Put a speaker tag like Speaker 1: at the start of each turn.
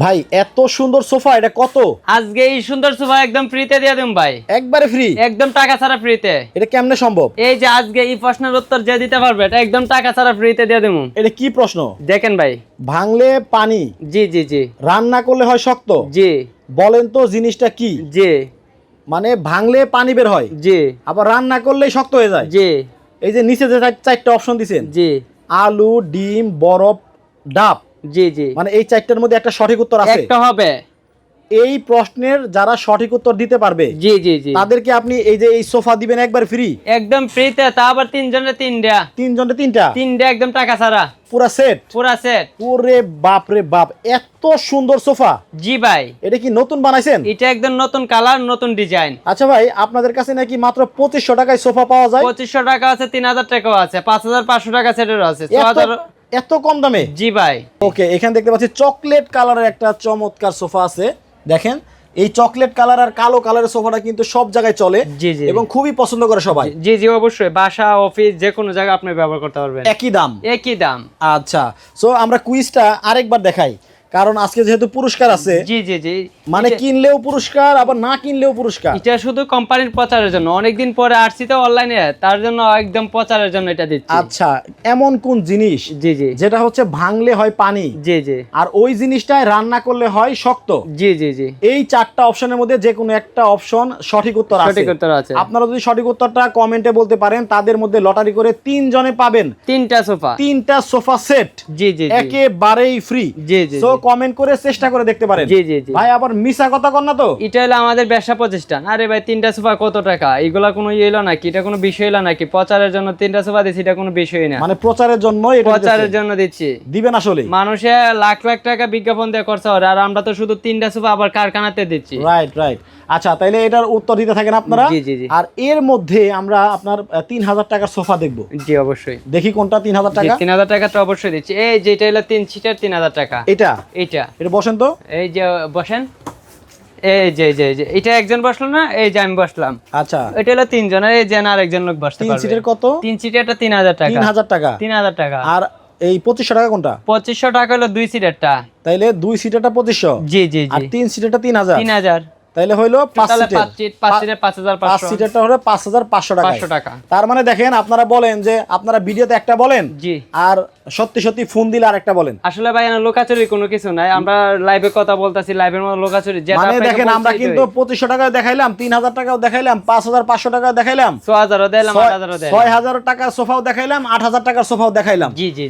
Speaker 1: ভাই এত সুন্দর সোফা, এটা কত?
Speaker 2: আজকে এই সুন্দর সোফা একদম ফ্রিতে দিয়ে দেব ভাই।
Speaker 1: একবারে ফ্রি?
Speaker 2: একদম টাকা ছাড়া ফ্রিতে।
Speaker 1: এটা কেমনে সম্ভব?
Speaker 2: এই যে আজকে এই প্রশ্নের উত্তর যে দিতে পারবে এটা একদম টাকা ছাড়া ফ্রিতে দিয়ে দেব।
Speaker 1: এটা কি প্রশ্ন?
Speaker 2: দেখেন ভাই,
Speaker 1: ভাঙলে পানি,
Speaker 2: জি জি জি,
Speaker 1: রান্না করলে হয় শক্ত,
Speaker 2: জি
Speaker 1: বলেন তো জিনিসটা কি?
Speaker 2: জি,
Speaker 1: মানে ভাঙলে পানি বের হয়,
Speaker 2: জি,
Speaker 1: আবার রান্না করলেই শক্ত হয়ে যায়।
Speaker 2: জি,
Speaker 1: এই যে নিচে যে চারটা অপশন দিছেন,
Speaker 2: জি,
Speaker 1: আলু, ডিম, বরফ, ডাব,
Speaker 2: জি, জি,
Speaker 1: মানে এই চারটার মধ্যে একটা সঠিক উত্তর আছে।
Speaker 2: একটা হবে।
Speaker 1: এই প্রশ্নের যারা সঠিক উত্তর দিতে পারবে
Speaker 2: জি জি জি,
Speaker 1: তাদেরকে আপনি এই যে এই সোফা দিবেন একবার ফ্রি?
Speaker 2: একদম ফ্রিতে, তা আবার তিনজনের তিনটা।
Speaker 1: তিনজনে তিনটা?
Speaker 2: তিনটা একদম টাকা ছাড়া,
Speaker 1: পুরা সেট?
Speaker 2: পুরা সেট।
Speaker 1: ওরে বাপ রে বাপ, এত সুন্দর সোফা!
Speaker 2: জি ভাই,
Speaker 1: এটা কি নতুন বানাইছেন?
Speaker 2: এটা একদম নতুন কালার, নতুন ডিজাইন।
Speaker 1: আচ্ছা ভাই, আপনাদের কাছে নাকি মাত্র 2500 টাকায় সোফা পাওয়া যায়?
Speaker 2: 2500 টাকা আছে, 3000 টাকাও আছে, 5500 টাকা সেটেরও আছে,
Speaker 1: এত
Speaker 2: 6000।
Speaker 1: এত কম দামে?
Speaker 2: জি ভাই।
Speaker 1: ওকে, এখানে দেখতে পাচ্ছি চকলেট কালারের একটা চমৎকার সোফা আছে। দেখেন, এই চকলেট কালার আর কালো কালারের সোফাটা কিন্তু সব জায়গায় চলে
Speaker 2: জি জি,
Speaker 1: এবং খুবই পছন্দ করে সবাই।
Speaker 2: জি জি, অবশ্যই বাসা, অফিস, যে কোনো জায়গায় আপনি ব্যবহার করতে পারবেন।
Speaker 1: একই দাম?
Speaker 2: একই দাম।
Speaker 1: আচ্ছা, সো আমরা কুইজটা আরেকবার দেখাই, কারণ আজকে যেহেতু পুরস্কার আছে।
Speaker 2: জি জি জি,
Speaker 1: মানে কিনলেও পুরস্কার, আবার না কিনলেও পুরস্কার।
Speaker 2: এটা শুধু কোম্পানির প্রচারের জন্য, অনেকদিন পরে আসছি তো অনলাইনে, তার জন্য একদম প্রচারের জন্য এটা দিচ্ছি।
Speaker 1: আচ্ছা, এমন কোন জিনিস
Speaker 2: জি জি,
Speaker 1: যেটা হচ্ছে ভাঙলে হয় পানি,
Speaker 2: জি জি,
Speaker 1: আর ওই জিনিসটায় রান্না করলে হয় শক্ত?
Speaker 2: জি জি জি,
Speaker 1: এই চারটা অপশনের মধ্যে যে কোনো একটা অপশন সঠিক উত্তর আছে।
Speaker 2: সঠিক উত্তর আছে।
Speaker 1: আপনারা যদি সঠিক উত্তরটা কমেন্টে বলতে পারেন, তাদের মধ্যে লটারি করে 3 জনে পাবেন
Speaker 2: তিনটা সোফা।
Speaker 1: 3টা সোফা সেট,
Speaker 2: জি জি জি,
Speaker 1: একেবারেই ফ্রি।
Speaker 2: জি জি,
Speaker 1: সো কমেন্ট করে চেষ্টা করে দেখতে পারেন।
Speaker 2: জি জি জি,
Speaker 1: ভাই আবার মিছা কথা কর না তো?
Speaker 2: এটা হলো আমাদের ব্যবসা প্রতিষ্ঠান। আরে ভাই, তিনটা সোফা কত টাকা? এগুলা কোনো এলো নাকি? এটা কোনো বিষয় এলো নাকি? প্রচারের জন্য তিনটা সোফা দিচ্ছি, এটা কোনো বিষয় না।
Speaker 1: মানে প্রচারের জন্য এটা
Speaker 2: প্রচারের জন্য দিচ্ছি।
Speaker 1: দিবেন আসলে?
Speaker 2: মানুষে লাখ লাখ টাকা বিজ্ঞাপন দিয়ে করছে, আর আমরা তো শুধু তিনটা সোফা আবার কারখানাতে দিচ্ছি।
Speaker 1: Right right. আচ্ছা, তাইলে এটার উত্তর দিতে থাকেন আপনারা।
Speaker 2: জি জি জি,
Speaker 1: আর এর মধ্যে আমরা আপনার 3000 টাকার সোফা দেখব।
Speaker 2: জি অবশ্যই।
Speaker 1: দেখি কোনটা 3000 টাকা।
Speaker 2: 3000 টাকা তো অবশ্যই দিচ্ছি। এই যেটা হলো 3 সিটার 3000 টাকা।
Speaker 1: এটা
Speaker 2: এইটা
Speaker 1: এটা বসেন তো।
Speaker 2: এই যে বসেন, এই যে যে যে এটা একজন বসলো না, এই যে আমি বসলাম।
Speaker 1: আচ্ছা,
Speaker 2: এটা হলো তিনজনের, এই যে আরেকজন লোক বসতে
Speaker 1: 3
Speaker 2: পারবে।
Speaker 1: সিটের কত?
Speaker 2: 3 সিটারটা 3000 টাকা।
Speaker 1: 3000 টাকা।
Speaker 2: 3000 টাকা।
Speaker 1: আর এই 2500 টাকা কোনটা?
Speaker 2: 2500 টাকা হলো 2 সিটারটা।
Speaker 1: তাইলে 2 সিটারটা 2500।
Speaker 2: জি জি
Speaker 1: আর
Speaker 2: জি,
Speaker 1: 3 সিটারটা 3000।
Speaker 2: 3000।
Speaker 1: তাইলে হইলো 5
Speaker 2: তাহলে
Speaker 1: সিটের।
Speaker 2: 5 সিটের 5500।
Speaker 1: 5 সিটারটা হলো 5500 টাকা।
Speaker 2: 500 টাকা।
Speaker 1: তার মানে দেখেন, আপনারা বলেন যে আপনারা ভিডিওতে একটা বলেন,
Speaker 2: জি,
Speaker 1: আর সত্যি সত্যি ফোন দিলে আরেকটা বলেন।
Speaker 2: আসলে ভাই লোকাচুরি কোনো কিছু নাই, আমরা লাইভে কথা বলতাছি, লাইভের মধ্যে লোকাচুরি যেটা
Speaker 1: মানে
Speaker 2: আপনাকে
Speaker 1: দেখেন,
Speaker 2: বলছি
Speaker 1: আমরা
Speaker 2: এটাই।
Speaker 1: কিন্তু 2500 টাকাও দেখাইলাম, 3000 টাকাও দেখাইলাম, 5500 টাকাও দেখাইলাম,
Speaker 2: 6000ও দিলাম, 8000ও দিলাম।
Speaker 1: 6000 টাকার সোফাও দেখাইলাম, 8000 টাকার সোফাও দেখাইলাম।
Speaker 2: জি জি।